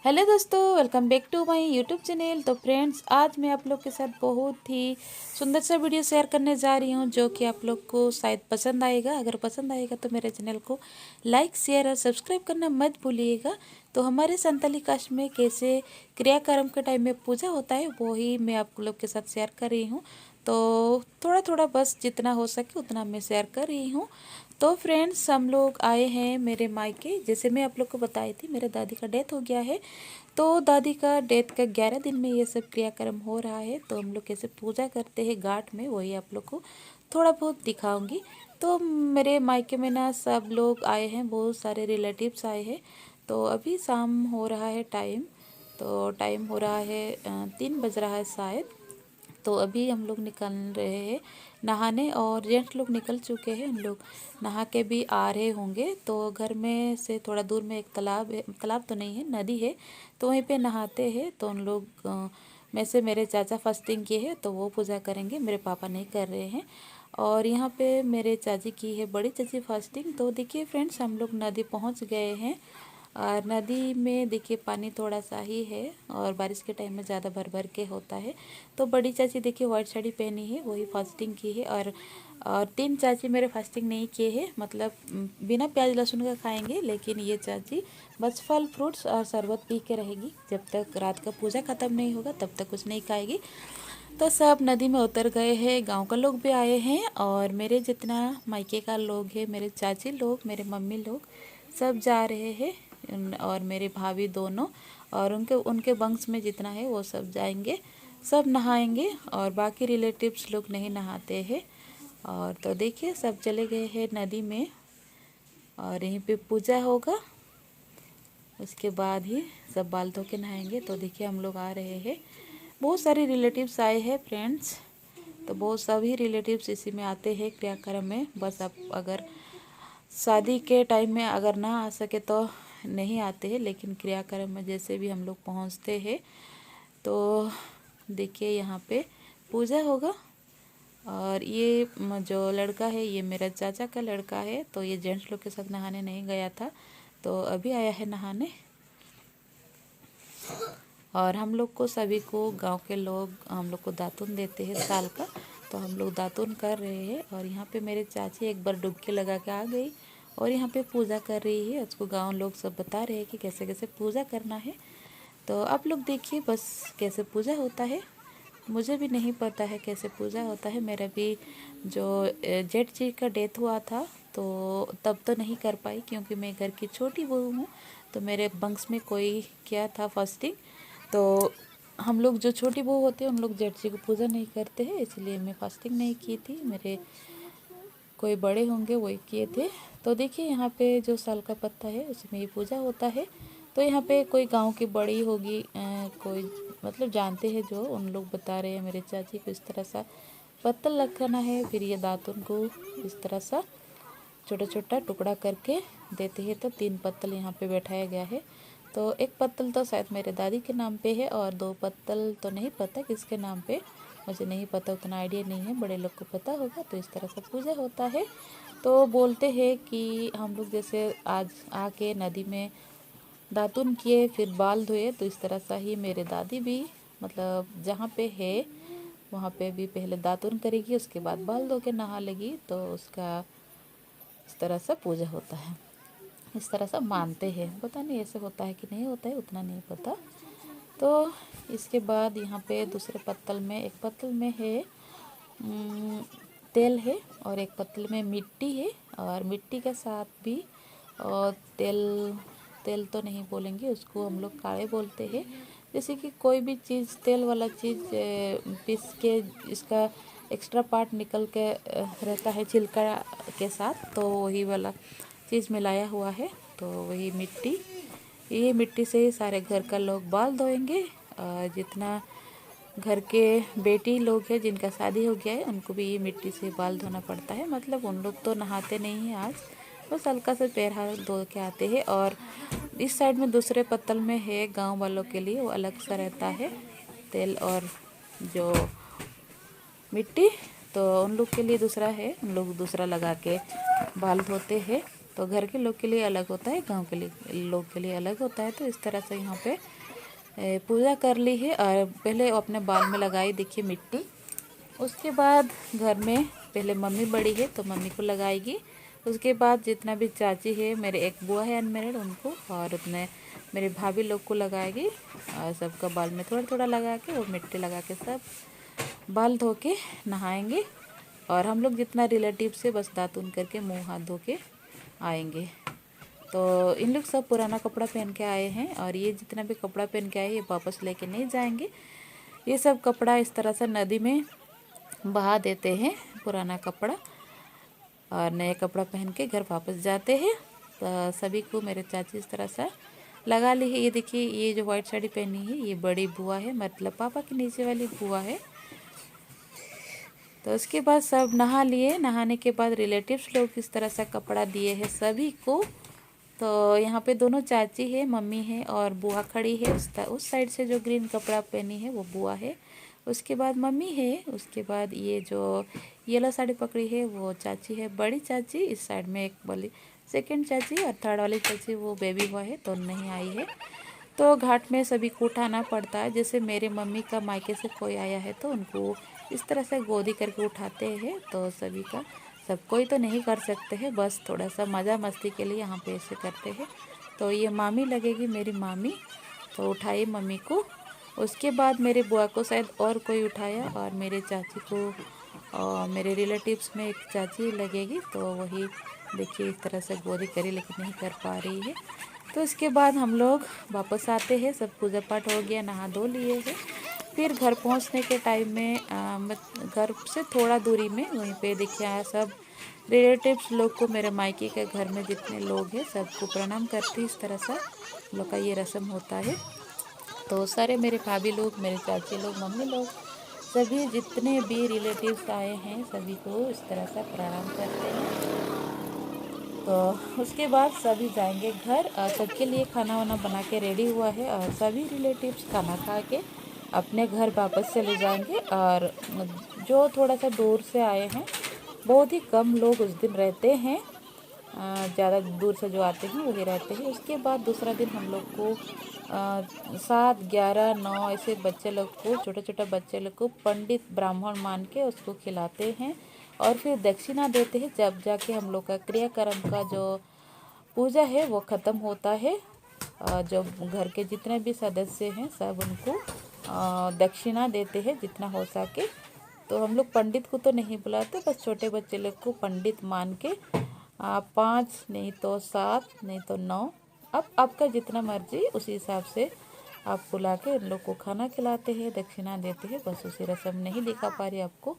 Hello दोस्तों, welcome back to my YouTube channel. तो friends, आज मैं आप लोग के साथ बहुत ही सुंदर सा वीडियो शेयर करने जा रही हूं, जो कि आप लोग को शायद पसंद आएगा। अगर पसंद आएगा तो मेरे चैनल को लाइक, शेयर और सब्सक्राइब करना मत भूलिएगा। तो हमारे संताली कास्ट में कैसे क्रियाक्रम के टाइम में पूजा होता है, वो ही मैं आप लोग के साथ शेयर कर रही हूँ। तो थोड़ा थोड़ा बस जितना हो सके उतना मैं शेयर कर रही हूँ। तो फ्रेंड्स, हम लोग आए हैं मेरे मायके। जैसे मैं आप लोग को बताई थी, मेरे दादी का डेथ हो गया है। तो दादी का डेथ का 11 दिन में ये सब क्रियाक्रम हो रहा है। तो हम लोग कैसे पूजा करते हैं घाट में, वही आप लोग को थोड़ा बहुत दिखाऊंगी। तो मेरे मायके में ना सब लोग आए हैं, बहुत सारे रिलेटिव्स आए हैं। तो अभी शाम हो रहा है टाइम, तो टाइम हो रहा है 3 बज रहा है शायद। तो अभी हम लोग निकल रहे हैं नहाने, और जेंट्स लोग निकल चुके हैं। हम लोग नहा के भी आ रहे होंगे। तो घर में से थोड़ा दूर में एक तालाब है, तालाब तो नहीं है, नदी है। तो वहीं पे नहाते हैं। तो उन लोग में से मेरे चाचा फास्टिंग किए हैं, तो वो पूजा करेंगे, मेरे पापा नहीं कर रहे हैं। और यहाँ पे मेरे चाची की है बड़ी चाची फास्टिंग। तो देखिए फ्रेंड्स, हम लोग नदी पहुँच गए हैं। और नदी में देखिए पानी थोड़ा सा ही है, और बारिश के टाइम में ज़्यादा भर भर के होता है। तो बड़ी चाची देखिए वाइट साड़ी पहनी है, वही फास्टिंग की है। और 3 चाची मेरे फास्टिंग नहीं किए हैं, मतलब बिना प्याज लहसुन का खाएंगे। लेकिन ये चाची बस फल फ्रूट्स और शरबत पी के रहेगी, जब तक रात का पूजा ख़त्म नहीं होगा तब तक कुछ नहीं खाएगी। तो सब नदी में उतर गए हैं, गांव का लोग भी आए हैं, और मेरे जितना मायके का लोग हैं, मेरे चाची लोग, मेरे मम्मी लोग सब जा रहे हैं। और मेरे भाभी दोनों, और उनके उनके वंश में जितना है वो सब जाएंगे, सब नहाएंगे। और बाकी रिलेटिव्स लोग नहीं नहाते हैं। और तो देखिए सब चले गए हैं नदी में, और यहीं पे पूजा होगा। उसके बाद ही सब बाल धो के नहाएंगे। तो देखिए हम लोग आ रहे हैं, बहुत सारे रिलेटिव्स आए हैं फ्रेंड्स। तो बहुत सभी रिलेटिव्स इसी में आते हैं क्रियाक्रम में। बस आप अगर शादी के टाइम में अगर ना आ सके तो नहीं आते हैं, लेकिन क्रियाक्रम में जैसे भी हम लोग पहुंचते हैं। तो देखिए यहाँ पे पूजा होगा। और ये जो लड़का है, ये मेरा चाचा का लड़का है। तो ये जेंट्स लोग के साथ नहाने नहीं गया था, तो अभी आया है नहाने। और हम लोग को सभी को गांव के लोग हम लोग को दातून देते हैं साल का। तो हम लोग दातून कर रहे हैं। और यहाँ पे मेरे चाची एक बार डुबकी लगा के आ गई, और यहाँ पे पूजा कर रही है। उसको गांव लोग सब बता रहे हैं कि कैसे कैसे पूजा करना है। तो आप लोग देखिए बस कैसे पूजा होता है। मुझे भी नहीं पता है कैसे पूजा होता है। मेरा भी जो जेठ जी का डेथ हुआ था, तो तब तो नहीं कर पाई, क्योंकि मैं घर की छोटी बहू हूँ। तो मेरे वंश में कोई किया था फास्टिंग। तो हम लोग जो छोटी बहू होते हैं, उन लोग जेठ जी को पूजा नहीं करते हैं, इसलिए मैं फास्टिंग नहीं की थी। मेरे कोई बड़े होंगे वही किए थे। तो देखिए यहाँ पे जो साल का पत्ता है उसमें ये पूजा होता है। तो यहाँ पे कोई गांव की बड़ी होगी, कोई मतलब जानते हैं जो, उन लोग बता रहे हैं मेरे चाची को इस तरह सा पत्तल रखना है। फिर ये दातुन को इस तरह सा छोटा छोटा टुकड़ा करके देते हैं। तो 3 पत्तल यहाँ पे बैठाया गया है। तो एक पत्तल तो शायद मेरे दादी के नाम पे है, और 2 पत्तल तो नहीं पता किसके नाम पे, मुझे नहीं पता, उतना आइडिया नहीं है, बड़े लोग को पता होगा। तो इस तरह से पूजा होता है। तो बोलते हैं कि हम लोग जैसे आज आके नदी में दातुन किए, फिर बाल धोए, तो इस तरह सा ही मेरे दादी भी, मतलब जहाँ पे है वहाँ पे भी पहले दातुन करेगी, उसके बाद बाल धो के नहा लेगी। तो उसका इस तरह से पूजा होता है, इस तरह से मानते हैं। पता नहीं ऐसे होता है कि नहीं होता है, उतना नहीं पता। तो इसके बाद यहाँ पे दूसरे पत्तल में, एक पत्तल में है तेल है, और एक पत्तल में मिट्टी है। और मिट्टी के साथ भी और तेल, तेल तो नहीं बोलेंगे उसको, हम लोग काढ़े बोलते हैं। जैसे कि कोई भी चीज़ तेल वाला चीज़ पीस के इसका एक्स्ट्रा पार्ट निकल के रहता है छिलका के साथ, तो वही वाला चीज़ मिलाया हुआ है। तो वही मिट्टी, ये मिट्टी से ही सारे घर का लोग बाल धोएंगे। जितना घर के बेटी लोग हैं जिनका शादी हो गया है, उनको भी ये मिट्टी से बाल धोना पड़ता है। मतलब उन लोग तो नहाते नहीं हैं आज, बस हल्का सा पैर हाथ धो के आते हैं। और इस साइड में दूसरे पत्तल में है गांव वालों के लिए, वो अलग सा रहता है तेल और जो मिट्टी। तो उन लोग के लिए दूसरा है, उन लोग दूसरा लगा के बाल धोते हैं। तो घर के लोग के लिए अलग होता है, गांव के लिए लोग के लिए अलग होता है। तो इस तरह से यहाँ पे पूजा कर ली है। और पहले अपने बाल में लगाई देखिए मिट्टी। उसके बाद घर में पहले मम्मी बड़ी है तो मम्मी को लगाएगी। उसके बाद जितना भी चाची है, मेरे एक बुआ है अनमेरिड, उनको और उतने मेरे भाभी लोग को लगाएगी। और सबका बाल में थोड़ा थोड़ा लगा के वो मिट्टी लगा के सब बाल धो के नहाएंगे। और हम लोग जितना रिलेटिव से बस दातून करके मुंह हाथ धो के आएंगे। तो इन लोग सब पुराना कपड़ा पहन के आए हैं और ये जितना भी कपड़ा पहन के आए ये वापस लेके नहीं जाएंगे। ये सब कपड़ा इस तरह से नदी में बहा देते हैं, पुराना कपड़ा, और नया कपड़ा पहन के घर वापस जाते हैं। तो सभी को मेरे चाची इस तरह से लगा ली है। ये देखिए, ये जो वाइट साड़ी पहनी है ये बड़ी बुआ है, मतलब पापा के नीचे वाली बुआ है। तो उसके बाद सब नहा लिए। नहाने के बाद रिलेटिव्स लोग इस तरह से कपड़ा दिए हैं सभी को। तो यहाँ पे दोनों चाची है, मम्मी है और बुआ खड़ी है। उस साइड से जो ग्रीन कपड़ा पहनी है वो बुआ है, उसके बाद मम्मी है। उसके बाद ये जो येलो साड़ी पकड़ी है वो चाची है, बड़ी चाची। इस साइड में एक वाली सेकंड चाची और थर्ड वाली चाची वो बेबी हुआ है तो नहीं आई है। तो घाट में सभी को उठाना पड़ता है। जैसे मेरे मम्मी का मायके से कोई आया है तो उनको इस तरह से गोदी करके उठाते हैं। तो सभी का सब कोई तो नहीं कर सकते हैं, बस थोड़ा सा मज़ा मस्ती के लिए यहाँ पे ऐसे करते हैं। तो ये मामी लगेगी, मेरी मामी, तो उठाई मम्मी को। उसके बाद मेरे बुआ को शायद और कोई उठाया और मेरे चाची को, और मेरे रिलेटिव्स में एक चाची लगेगी तो वही देखिए इस तरह से गोदी करी लेकिन नहीं कर पा रही है। तो इसके बाद हम लोग वापस आते हैं, सब पूजा पाठ हो गया, नहा धो लिए हैं। फिर घर पहुंचने के टाइम में घर से थोड़ा दूरी में वहीं पे देखिए सब रिलेटिव्स लोग को, मेरे मायके के घर में जितने लोग हैं सबको प्रणाम करती। इस तरह से लोग का ये रस्म होता है। तो सारे मेरे भाभी लोग, मेरे चाची लोग, मम्मी लोग, सभी जितने भी रिलेटिव्स आए हैं सभी को इस तरह से प्रणाम करते हैं। तो उसके बाद सभी जाएंगे घर। सबके लिए खाना वाना बना के रेडी हुआ है और सभी रिलेटिव्स खाना खा के अपने घर वापस चले जाएंगे। और जो थोड़ा सा दूर से आए हैं, बहुत ही कम लोग उस दिन रहते हैं, ज़्यादा दूर से जो आते हैं वही रहते हैं। उसके बाद दूसरा दिन हम लोग को 7, 11, 9 ऐसे बच्चे लोग को, छोटे छोटे बच्चे लोग को पंडित ब्राह्मण मान के उसको खिलाते हैं और फिर दक्षिणा देते हैं। जब जाके हम लोग का क्रियाक्रम का जो पूजा है वो ख़त्म होता है। जो घर के जितने भी सदस्य हैं सब उनको दक्षिणा देते हैं जितना हो सके। तो हम लोग पंडित को तो नहीं बुलाते, बस छोटे बच्चे लोग को पंडित मान के 5 नहीं तो 7 नहीं तो 9, अब आपका जितना मर्जी उसी हिसाब से आप बुला के उन लोग को खाना खिलाते हैं, दक्षिणा देते हैं। बस उसी रस्म नहीं दिखा पा रही आपको।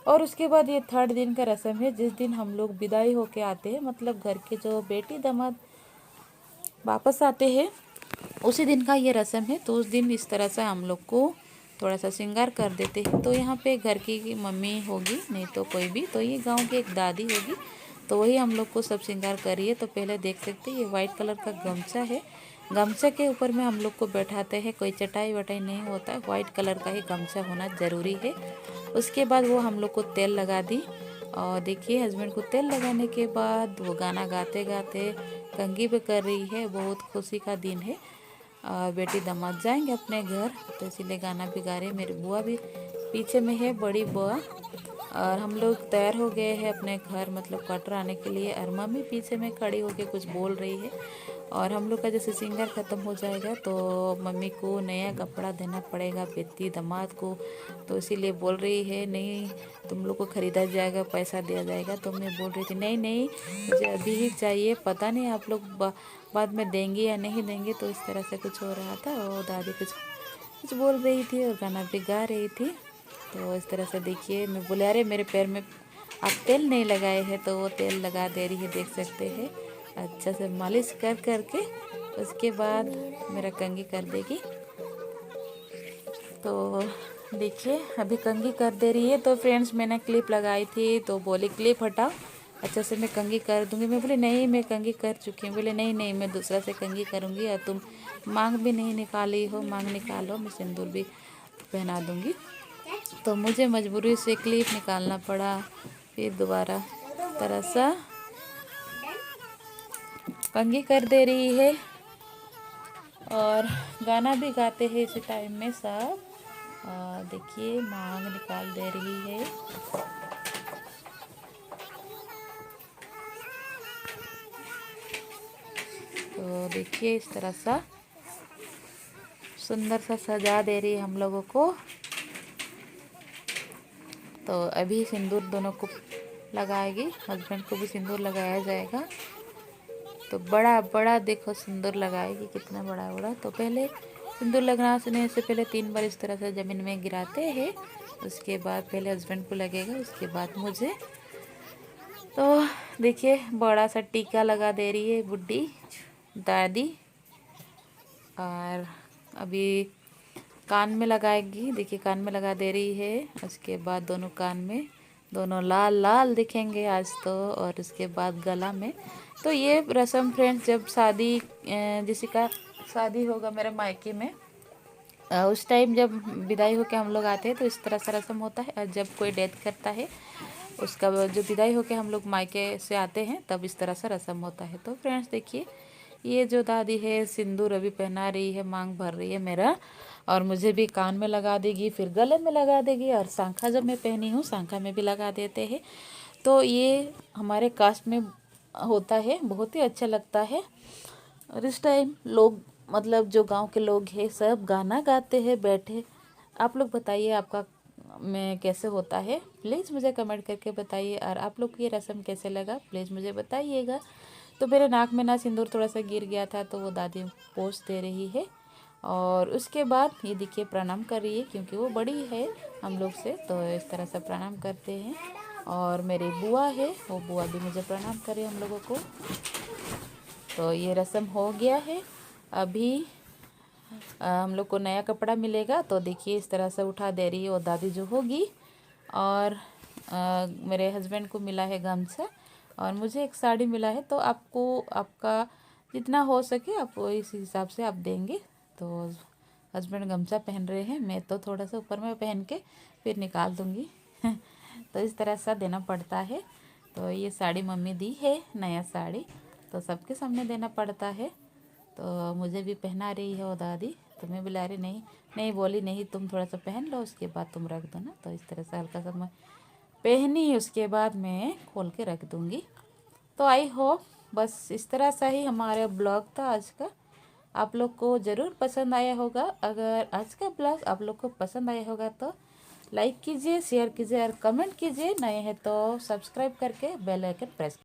और उसके बाद ये 3rd दिन का रस्म है, जिस दिन हम लोग विदाई होके आते हैं, मतलब घर के जो बेटी दामाद वापस आते हैं उसी दिन का ये रस्म है। तो उस दिन इस तरह से हम लोग को थोड़ा सा श्रृंगार कर देते हैं। तो यहाँ पे घर की मम्मी होगी, नहीं तो कोई भी, तो ये गांव की एक दादी होगी, तो वही हम लोग को सब श्रृंगार करिए। तो पहले देख सकते हैं ये वाइट कलर का गमछा है, गमछा के ऊपर में हम लोग को बैठाते हैं, कोई चटाई वटाई नहीं होता है, वाइट कलर का ही गमछा होना ज़रूरी है। उसके बाद वो हम लोग को तेल लगा दी। और देखिए हस्बैंड को तेल लगाने के बाद वो गाना गाते गाते कंघी पे कर रही है। बहुत खुशी का दिन है, बेटी दामाद जाएंगे अपने घर, तो इसीलिए गाना भी गा रहे। मेरी बुआ भी पीछे में है, बड़ी बुआ। और हम लोग तैयार हो गए हैं अपने घर, मतलब क्वार्टर आने के लिए। और मम्मी पीछे में खड़ी होके कुछ बोल रही है। और हम लोग का जैसे श्रृंगार ख़त्म हो जाएगा तो मम्मी को नया कपड़ा देना पड़ेगा बेटी दामाद को, तो इसीलिए बोल रही है नहीं तुम लोग को ख़रीदा जाएगा, पैसा दिया जाएगा। तो मैं बोल रही थी नहीं नहीं मुझे अभी ही चाहिए, पता नहीं आप लोग बाद में देंगे या नहीं देंगे। तो इस तरह से कुछ हो रहा था और दादी कुछ कुछ बोल रही थी और गाना भी गा रही थी। तो इस तरह से देखिए मैं बोले अरे मेरे पैर में आप तेल नहीं लगाए हैं, तो वो तेल लगा दे रही है, देख सकते हैं। अच्छा से मालिश कर करके उसके बाद मेरा कंघी कर देगी। तो देखिए अभी कंघी कर दे रही है। तो फ्रेंड्स मैंने क्लिप लगाई थी तो बोली क्लिप हटाओ, अच्छा से मैं कंघी कर दूंगी। मैं बोली नहीं मैं कंघी कर चुकी हूँ। बोले नहीं नहीं मैं दूसरा से कंघी करूँगी और तुम मांग भी नहीं निकाली हो, मांग निकालो, मैं सिंदूर भी पहना दूँगी। तो मुझे मजबूरी से क्लिप निकालना पड़ा। फिर दोबारा तरह सा कंघी कर दे रही है और गाना भी गाते हैं इसी टाइम में सब। देखिए मांग निकाल दे रही है। तो देखिए इस तरह सा सुंदर सा सजा दे रही है हम लोगों को। तो अभी सिंदूर दोनों को लगाएगी, हस्बैंड को भी सिंदूर लगाया जाएगा। तो बड़ा बड़ा देखो सिंदूर लगाएगी, कितना बड़ा बड़ा। तो पहले सिंदूर लगाने से पहले 3 बार इस तरह से ज़मीन में गिराते हैं। उसके बाद पहले हस्बैंड को लगेगा, उसके बाद मुझे। तो देखिए बड़ा सा टीका लगा दे रही है बुड्ढी दादी। और अभी कान में लगाएगी, देखिए कान में लगा दे रही है। उसके बाद दोनों कान में, दोनों लाल लाल दिखेंगे आज तो। और उसके बाद गला में। तो ये रस्म फ्रेंड्स, जब शादी किसी का शादी होगा मेरे मायके में, उस टाइम जब विदाई होके हम लोग आते हैं तो इस तरह से रस्म होता है। और जब कोई डेथ करता है उसका जो विदाई होके हम लोग मायके से आते हैं तब इस तरह से रस्म होता है। तो फ्रेंड्स देखिए ये जो दादी है सिंदूर अभी पहना रही है, मांग भर रही है मेरा। और मुझे भी कान में लगा देगी, फिर गले में लगा देगी। और सांखा जब मैं पहनी हूँ सांखा में भी लगा देते हैं। तो ये हमारे कास्ट में होता है, बहुत ही अच्छा लगता है। और इस टाइम लोग मतलब जो गांव के लोग हैं सब गाना गाते हैं बैठे। आप लोग बताइए आपका में कैसे होता है, प्लीज़ मुझे कमेंट करके बताइए। और आप लोग को ये रस्म कैसे लगा प्लीज़ मुझे बताइएगा। तो मेरे नाक में ना सिंदूर थोड़ा सा गिर गया था तो वो दादी पोंछ दे रही है। और उसके बाद ये देखिए प्रणाम कर रही है, क्योंकि वो बड़ी है हम लोग से। तो इस तरह से प्रणाम करते हैं। और मेरी बुआ है, वो बुआ भी मुझे प्रणाम करे हम लोगों को। तो ये रस्म हो गया है। अभी हम लोग को नया कपड़ा मिलेगा। तो देखिए इस तरह से उठा दे रही है वो दादी जो होगी। और मेरे हस्बैंड को मिला है गमछा और मुझे एक साड़ी मिला है। तो आपको आपका जितना हो सके आप इस हिसाब से आप देंगे। तो हस्बैंड गमछा पहन रहे हैं, मैं तो थोड़ा सा ऊपर में पहन के फिर निकाल दूँगी तो इस तरह सा देना पड़ता है। तो ये साड़ी मम्मी दी है, नया साड़ी, तो सबके सामने देना पड़ता है। तो मुझे भी पहना रही है वो दादी। तो मैं बुला रही नहीं नहीं, बोली नहीं तुम थोड़ा सा पहन लो उसके बाद तुम रख दो ना। तो इस तरह से हल्का सा मैं पहनी, उसके बाद मैं खोल के रख दूँगी। तो आई होप बस इस तरह सा ही हमारा ब्लॉग था आज का। आप लोग को ज़रूर पसंद आया होगा। अगर आज का ब्लॉग आप लोग को पसंद आया होगा तो लाइक कीजिए, शेयर कीजिए और कमेंट कीजिए। नए हैं तो सब्सक्राइब करके बेल आइकन प्रेस